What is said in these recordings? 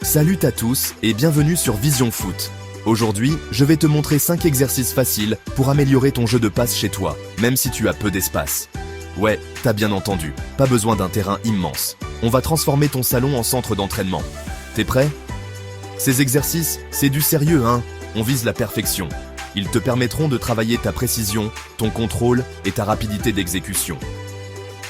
Salut à tous et bienvenue sur Vision Foot. Aujourd'hui, je vais te montrer 5 exercices faciles pour améliorer ton jeu de passe chez toi, même si tu as peu d'espace. Ouais, t'as bien entendu, pas besoin d'un terrain immense. On va transformer ton salon en centre d'entraînement. T'es prêt? Ces exercices, c'est du sérieux, hein? On vise la perfection. Ils te permettront de travailler ta précision, ton contrôle et ta rapidité d'exécution.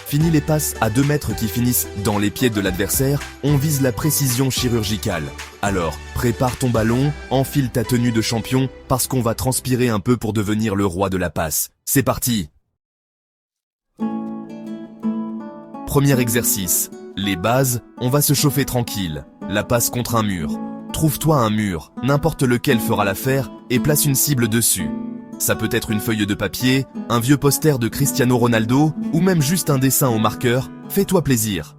Fini les passes à 2 mètres qui finissent dans les pieds de l'adversaire, on vise la précision chirurgicale. Alors, prépare ton ballon, enfile ta tenue de champion, parce qu'on va transpirer un peu pour devenir le roi de la passe. C'est parti! Premier exercice. Les bases, on va se chauffer tranquille. La passe contre un mur. Trouve-toi un mur, n'importe lequel fera l'affaire, et place une cible dessus. Ça peut être une feuille de papier, un vieux poster de Cristiano Ronaldo, ou même juste un dessin au marqueur, fais-toi plaisir.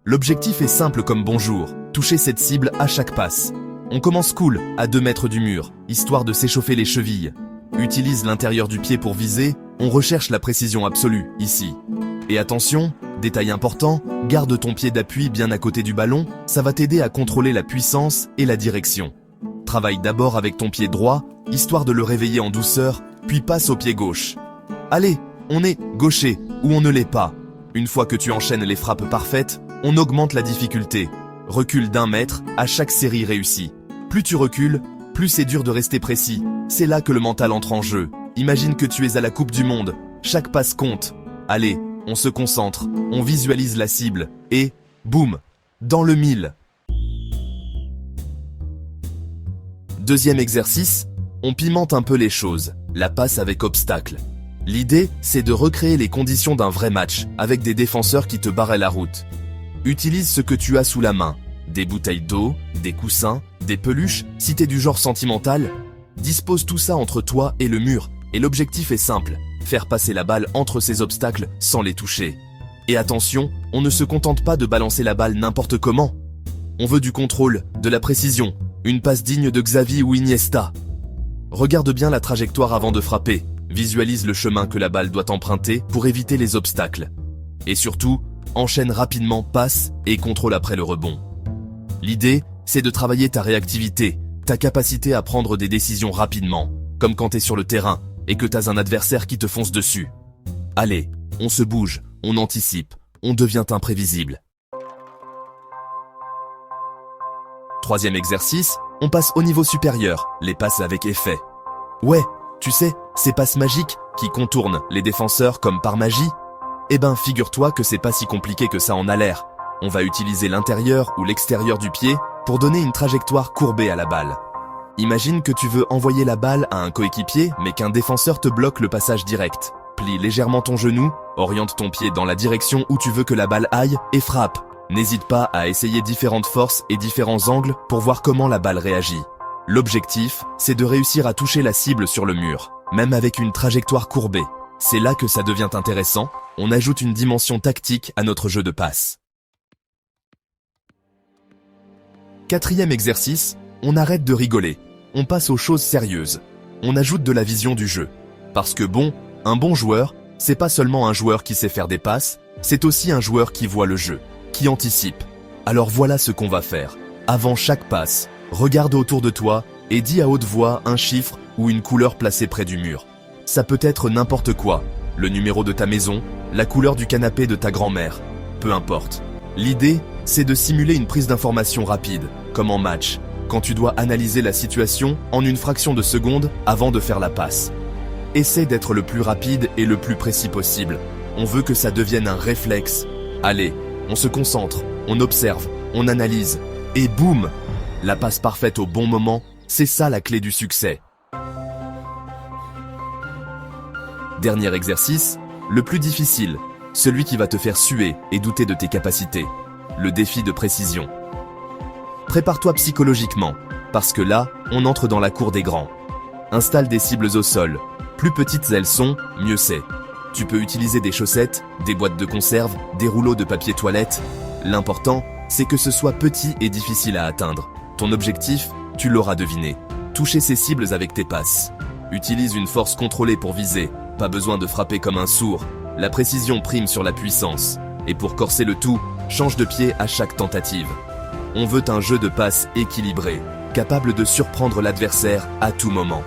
L'objectif est simple comme bonjour, toucher cette cible à chaque passe. On commence cool, à 2 mètres du mur, histoire de s'échauffer les chevilles. Utilise l'intérieur du pied pour viser, on recherche la précision absolue, ici. Et attention, détail important, garde ton pied d'appui bien à côté du ballon, ça va t'aider à contrôler la puissance et la direction. Travaille d'abord avec ton pied droit, histoire de le réveiller en douceur, puis passe au pied gauche. Allez, on est gaucher ou on ne l'est pas. Une fois que tu enchaînes les frappes parfaites, on augmente la difficulté. Recule d'1 mètre à chaque série réussie. Plus tu recules, plus c'est dur de rester précis. C'est là que le mental entre en jeu. Imagine que tu es à la Coupe du Monde. Chaque passe compte. Allez, on se concentre, on visualise la cible et, boum, dans le mille. Deuxième exercice, on pimente un peu les choses, la passe avec obstacle. L'idée, c'est de recréer les conditions d'un vrai match, avec des défenseurs qui te barraient la route. Utilise ce que tu as sous la main, des bouteilles d'eau, des coussins, des peluches, si t'es du genre sentimental. Dispose tout ça entre toi et le mur, et l'objectif est simple, faire passer la balle entre ces obstacles sans les toucher. Et attention, on ne se contente pas de balancer la balle n'importe comment. On veut du contrôle, de la précision, une passe digne de Xavi ou Iniesta. Regarde bien la trajectoire avant de frapper, visualise le chemin que la balle doit emprunter pour éviter les obstacles. Et surtout, enchaîne rapidement passe et contrôle après le rebond. L'idée, c'est de travailler ta réactivité, ta capacité à prendre des décisions rapidement, comme quand t'es sur le terrain et que t'as un adversaire qui te fonce dessus. Allez, on se bouge, on anticipe, on devient imprévisible. Troisième exercice, on passe au niveau supérieur, les passes avec effet. Ouais, tu sais, ces passes magiques qui contournent les défenseurs comme par magie. Eh ben, figure-toi que c'est pas si compliqué que ça en a l'air. On va utiliser l'intérieur ou l'extérieur du pied pour donner une trajectoire courbée à la balle. Imagine que tu veux envoyer la balle à un coéquipier, mais qu'un défenseur te bloque le passage direct. Plie légèrement ton genou, oriente ton pied dans la direction où tu veux que la balle aille et frappe. N'hésite pas à essayer différentes forces et différents angles pour voir comment la balle réagit. L'objectif, c'est de réussir à toucher la cible sur le mur, même avec une trajectoire courbée. C'est là que ça devient intéressant, on ajoute une dimension tactique à notre jeu de passe. Quatrième exercice, on arrête de rigoler. On passe aux choses sérieuses. On ajoute de la vision du jeu. Parce que bon, un bon joueur, c'est pas seulement un joueur qui sait faire des passes, c'est aussi un joueur qui voit le jeu, qui anticipe. Alors voilà ce qu'on va faire. Avant chaque passe, regarde autour de toi et dis à haute voix un chiffre ou une couleur placée près du mur. Ça peut être n'importe quoi, le numéro de ta maison, la couleur du canapé de ta grand-mère, peu importe. L'idée, c'est de simuler une prise d'information rapide, comme en match, quand tu dois analyser la situation en une fraction de seconde avant de faire la passe. Essaie d'être le plus rapide et le plus précis possible. On veut que ça devienne un réflexe. Allez, on se concentre, on observe, on analyse, et boum! La passe parfaite au bon moment, c'est ça la clé du succès. Dernier exercice, le plus difficile, celui qui va te faire suer et douter de tes capacités. Le défi de précision. Prépare-toi psychologiquement, parce que là, on entre dans la cour des grands. Installe des cibles au sol. Plus petites elles sont, mieux c'est. Tu peux utiliser des chaussettes, des boîtes de conserve, des rouleaux de papier toilette. L'important, c'est que ce soit petit et difficile à atteindre. Ton objectif, tu l'auras deviné. Toucher ces cibles avec tes passes. Utilise une force contrôlée pour viser. Pas besoin de frapper comme un sourd. La précision prime sur la puissance. Et pour corser le tout, change de pied à chaque tentative. On veut un jeu de passe équilibré, capable de surprendre l'adversaire à tout moment.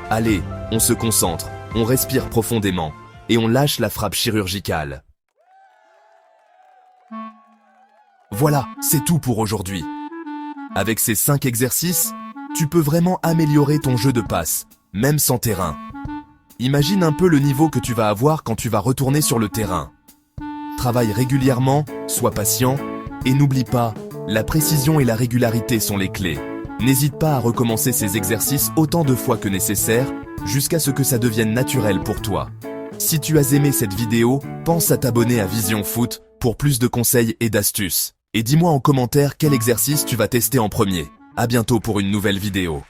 Allez, on se concentre, on respire profondément, et on lâche la frappe chirurgicale. Voilà, c'est tout pour aujourd'hui. Avec ces 5 exercices, tu peux vraiment améliorer ton jeu de passe, même sans terrain. Imagine un peu le niveau que tu vas avoir quand tu vas retourner sur le terrain. Travaille régulièrement, sois patient, et n'oublie pas, la précision et la régularité sont les clés. N'hésite pas à recommencer ces exercices autant de fois que nécessaire, jusqu'à ce que ça devienne naturel pour toi. Si tu as aimé cette vidéo, pense à t'abonner à Vision Foot pour plus de conseils et d'astuces. Et dis-moi en commentaire quel exercice tu vas tester en premier. À bientôt pour une nouvelle vidéo.